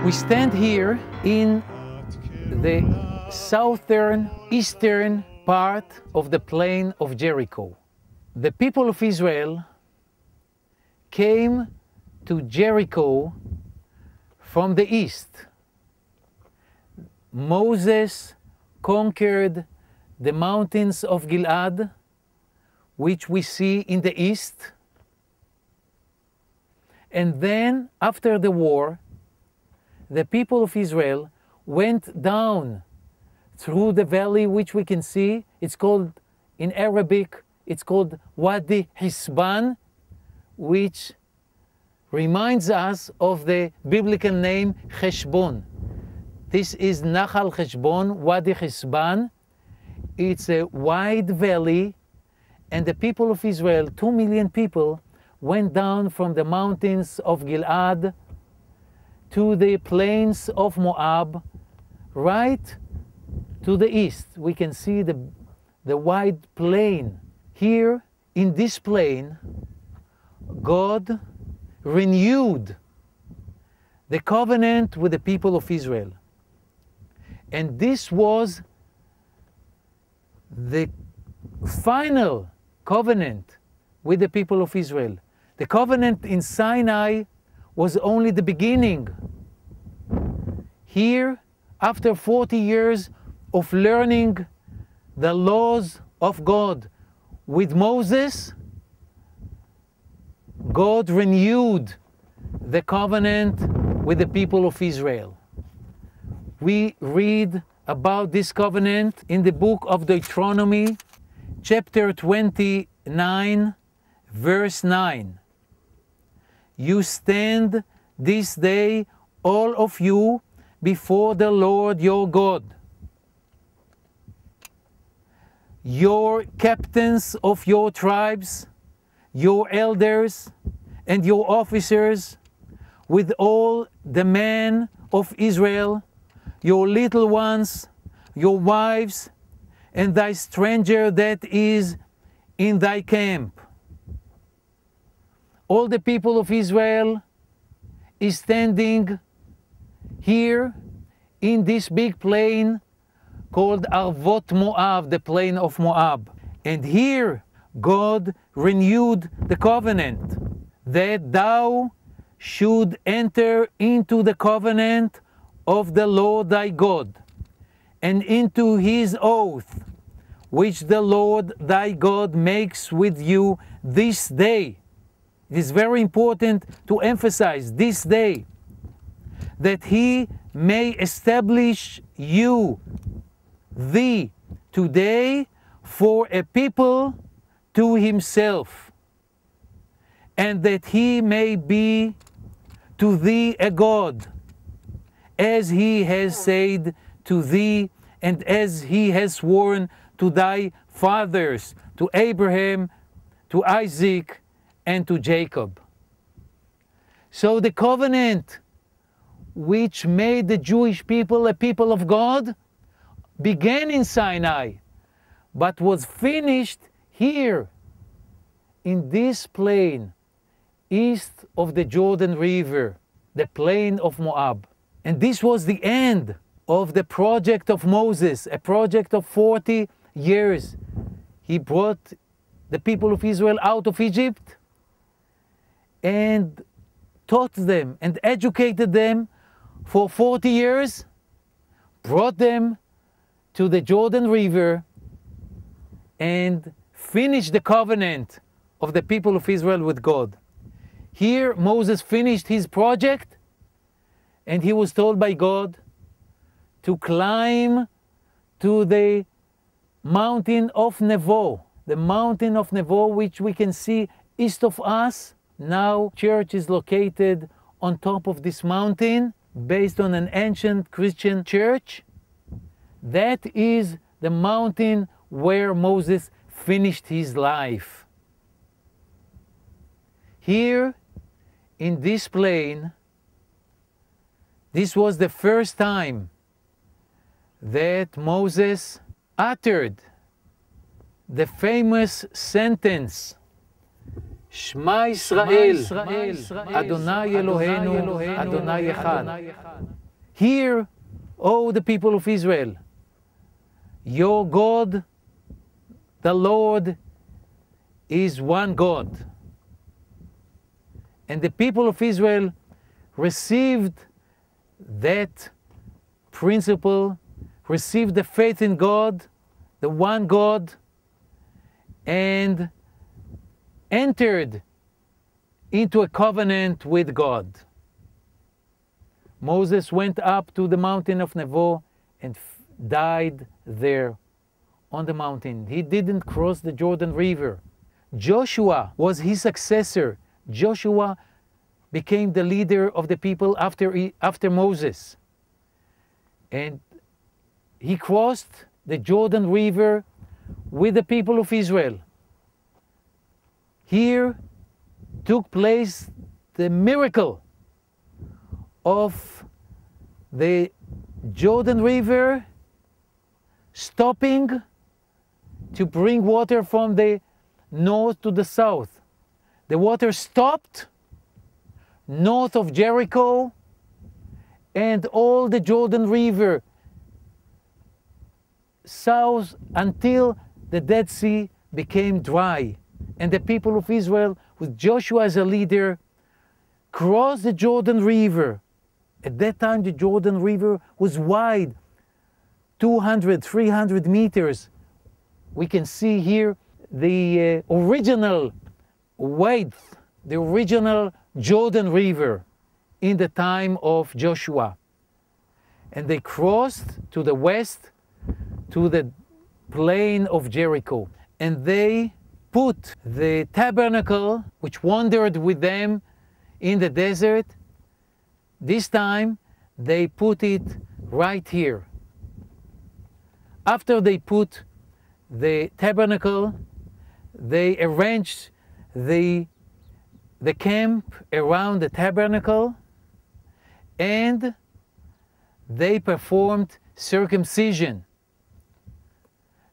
We stand here in the southern, eastern part of the plain of Jericho. The people of Israel came to Jericho from the east. Moses conquered the mountains of Gilgal, which we see in the east. And then, after the war, the people of Israel went down through the valley which we can see. It's called, in Arabic, it's called Wadi Hisban, which reminds us of the biblical name Cheshbon. This is Nachal Cheshbon, Wadi Hisban. It's a wide valley, and the people of Israel, 2 million people, went down from the mountains of Gilad to the plains of Moab, right to the east. We can see the wide plain. Here, in this plain, God renewed the covenant with the people of Israel. And this was the final covenant with the people of Israel. The covenant in Sinai was only the beginning. Here, after 40 years of learning the laws of God with Moses, God renewed the covenant with the people of Israel. We read about this covenant in the book of Deuteronomy, chapter 29, verse 9. You stand this day, all of you, before the Lord your God. Your captains of your tribes, your elders, and your officers, with all the men of Israel, your little ones, your wives, and thy stranger that is in thy camp. All the people of Israel is standing here in this big plain called Arvot Moab, the plain of Moab. And here God renewed the covenant that thou should enter into the covenant of the Lord thy God, and into his oath, which the Lord thy God makes with you this day. It is very important to emphasize this day, that he may establish you, thee, today for a people to himself, and that he may be to thee a God, as he has said to thee, and as he has sworn to thy fathers, to Abraham, to Isaac, and to Jacob. So the covenant which made the Jewish people a people of God began in Sinai, but was finished here in this plain east of the Jordan River, the plain of Moab. And this was the end of the project of Moses, a project of 40 years. He brought the people of Israel out of Egypt and taught them and educated them for 40 years, brought them to the Jordan River, and finished the covenant of the people of Israel with God. Here Moses finished his project, and he was told by God to climb to the mountain of Nevo, the mountain of Nevo, which we can see east of us. Now church is located on top of this mountain, based on an ancient Christian church. That is the mountain where Moses finished his life. Here in this plain, this was the first time that Moses uttered the famous sentence Shema Yisrael, Adonai Eloheinu, Adonai Echad. Hear, O the people of Israel, your God, the Lord, is one God. And the people of Israel received that principle, received the faith in God, the one God, and entered into a covenant with God. Moses went up to the mountain of Nebo and died there on the mountain. He didn't cross the Jordan River. Joshua was his successor. Joshua became the leader of the people after Moses. And he crossed the Jordan River with the people of Israel. Here took place the miracle of the Jordan River stopping to bring water from the north to the south. The water stopped north of Jericho, and all the Jordan River south until the Dead Sea became dry. And the people of Israel, with Joshua as a leader, crossed the Jordan River. At that time, the Jordan River was wide, 200, 300 meters. We can see here the original width, the original Jordan River in the time of Joshua. And they crossed to the west, to the plain of Jericho. And they put the tabernacle, which wandered with them in the desert, this time they put it right here. After they put the tabernacle, they arranged the camp around the tabernacle, and they performed circumcision.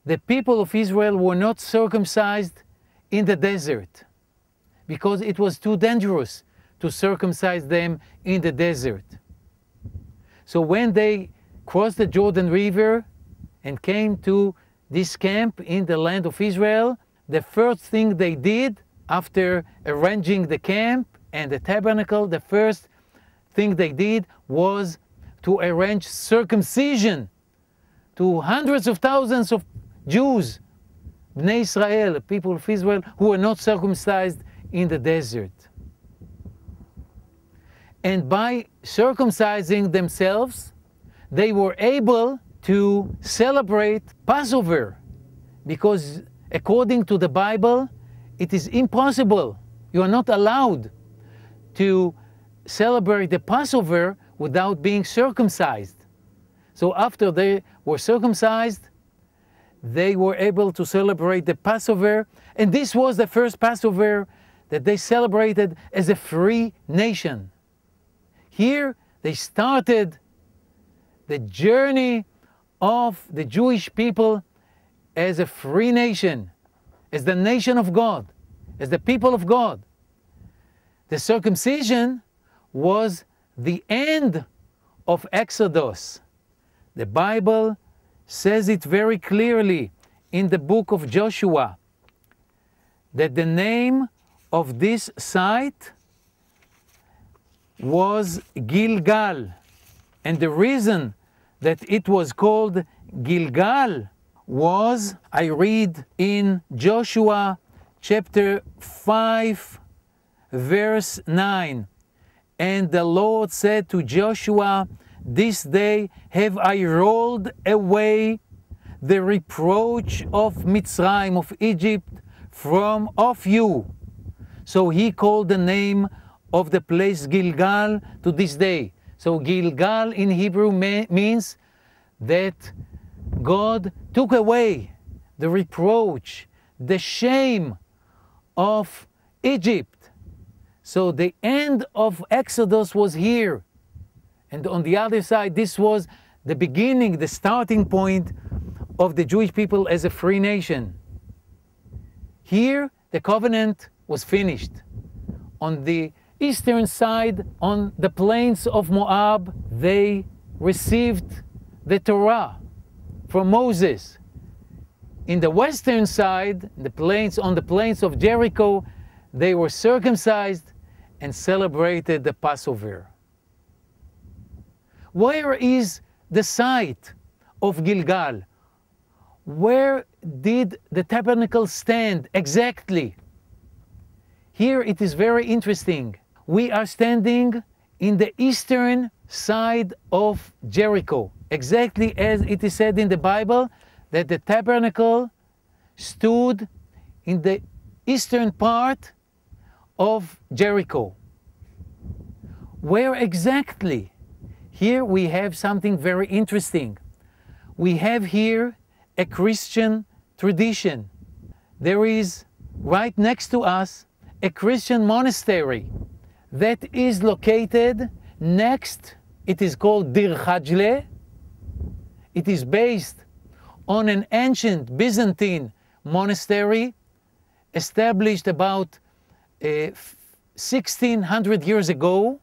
The people of Israel were not circumcised in the desert because it was too dangerous to circumcise them in the desert. So when they crossed the Jordan River and came to this camp in the land of Israel, the first thing they did after arranging the camp and the tabernacle, the first thing they did was to arrange circumcision to hundreds of thousands of Jews, Bnei Israel, people of Israel, who were not circumcised in the desert. And by circumcising themselves, they were able to celebrate Passover, because according to the Bible, it is impossible, you are not allowed to celebrate the Passover without being circumcised. So after they were circumcised, they were able to celebrate the Passover, and this was the first Passover that they celebrated as a free nation. Here they started the journey of the Jewish people as a free nation, as the nation of God, as the people of God. The circumcision was the end of Exodus. The Bible says it very clearly in the book of Joshua that the name of this site was Gilgal. And the reason that it was called Gilgal was, I read in Joshua chapter 5, verse 9, "And the Lord said to Joshua, this day have I rolled away the reproach of Mitzrayim, of Egypt, from off you." So he called the name of the place Gilgal to this day. So Gilgal in Hebrew means that God took away the reproach, the shame of Egypt. So the end of Exodus was here. And on the other side, this was the beginning, the starting point of the Jewish people as a free nation. Here, the covenant was finished. On the eastern side, on the plains of Moab, they received the Torah from Moses. In the western side, on the plains of Jericho, they were circumcised and celebrated the Passover. Where is the site of Gilgal? Where did the tabernacle stand exactly? Here it is very interesting. We are standing in the eastern side of Jericho, exactly as it is said in the Bible that the tabernacle stood in the eastern part of Jericho. Where exactly? Here we have something very interesting. We have here a Christian tradition. There is right next to us a Christian monastery that is located next. It is called Dirchajle. It is based on an ancient Byzantine monastery established about 1600 years ago,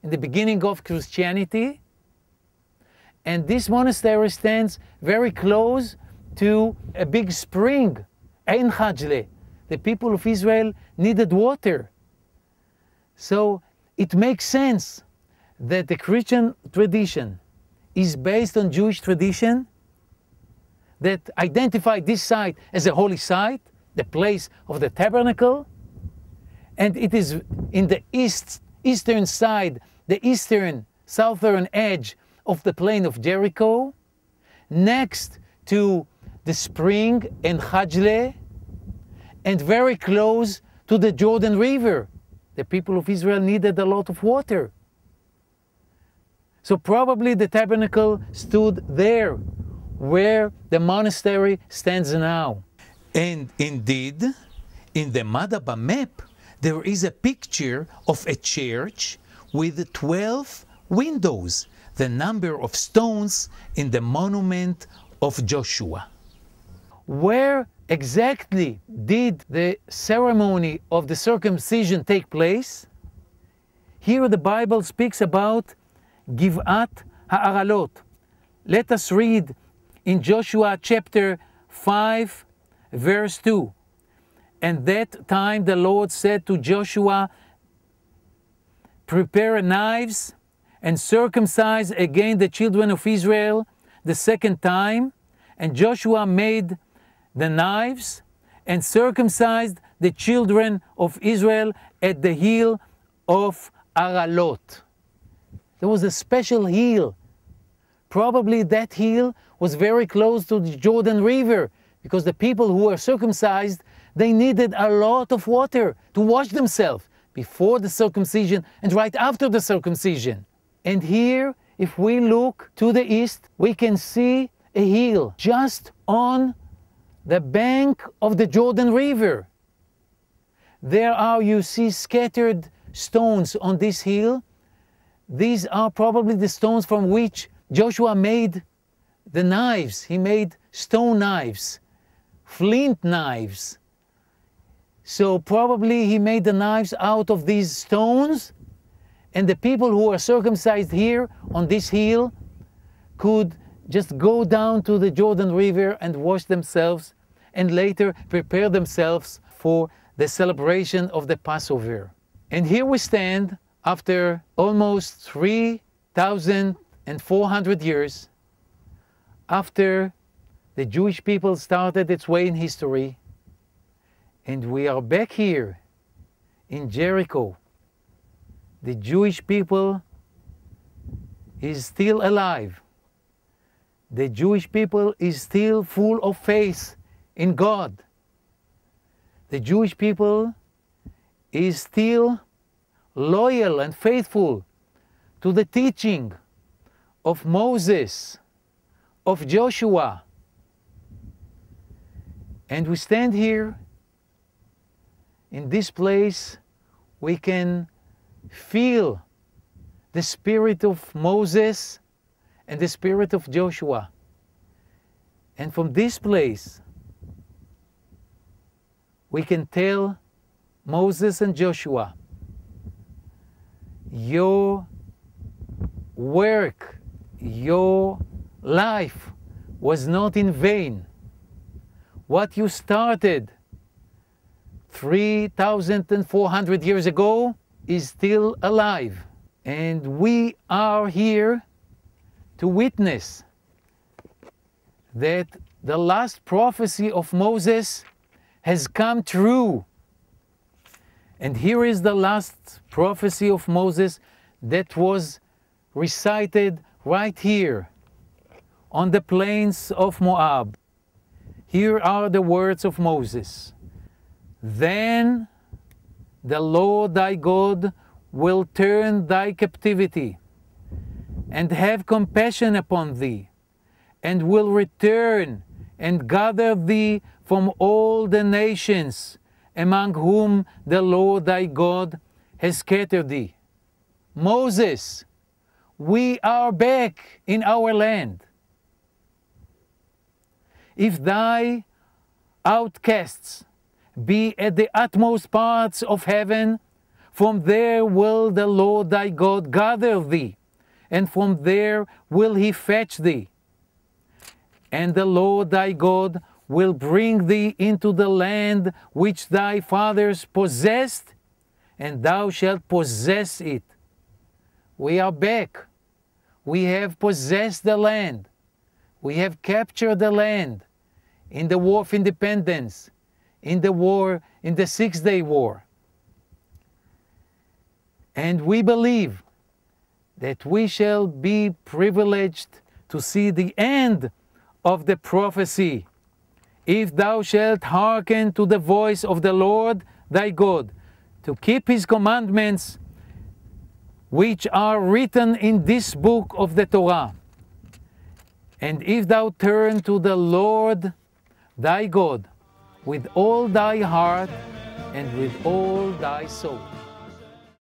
in the beginning of Christianity. And this monastery stands very close to a big spring, Ein Chajle. The people of Israel needed water. So it makes sense that the Christian tradition is based on Jewish tradition that identified this site as a holy site, the place of the tabernacle, and it is in the eastern side, the southern edge of the plain of Jericho, next to the spring in Chajle, and very close to the Jordan River. The people of Israel needed a lot of water. So probably the tabernacle stood there, where the monastery stands now. And indeed, in the Madaba map, there is a picture of a church with 12 windows, the number of stones in the monument of Joshua. Where exactly did the ceremony of the circumcision take place? Here the Bible speaks about Givat Ha'aralot. Let us read in Joshua chapter 5, verse 2. And that time the Lord said to Joshua, prepare knives and circumcise again the children of Israel the second time. And Joshua made the knives and circumcised the children of Israel at the hill of Aralot. There was a special hill. Probably that hill was very close to the Jordan River, because the people who were circumcised, they needed a lot of water to wash themselves before the circumcision and right after the circumcision. And here, if we look to the east, we can see a hill just on the bank of the Jordan River. There are, you see, scattered stones on this hill. These are probably the stones from which Joshua made the knives. He made stone knives, flint knives. So probably he made the knives out of these stones, and the people who are circumcised here on this hill could just go down to the Jordan River and wash themselves, and later prepare themselves for the celebration of the Passover. And here we stand after almost 3,400 years, after the Jewish people started its way in history, and we are back here in Jericho. The Jewish people is still alive. The Jewish people is still full of faith in God. The Jewish people is still loyal and faithful to the teaching of Moses, of Joshua. And we stand here in this place. We can feel the spirit of Moses and the spirit of Joshua. And from this place, we can tell Moses and Joshua, your work, your life was not in vain. What you started 3,400 years ago is still alive. And we are here to witness that the last prophecy of Moses has come true. And here is the last prophecy of Moses that was recited right here on the plains of Moab. Here are the words of Moses. Then the Lord thy God will turn thy captivity and have compassion upon thee, and will return and gather thee from all the nations among whom the Lord thy God has scattered thee. Moses, we are back in our land. If thy outcasts be at the utmost parts of heaven, from there will the Lord thy God gather thee, and from there will he fetch thee. And the Lord thy God will bring thee into the land which thy fathers possessed, and thou shalt possess it. We are back. We have possessed the land. We have captured the land in the War of Independence, in the 6-Day War. And we believe that we shall be privileged to see the end of the prophecy. If thou shalt hearken to the voice of the Lord thy God, to keep his commandments, which are written in this book of the Torah. And if thou turn to the Lord thy God with all thy heart and with all thy soul.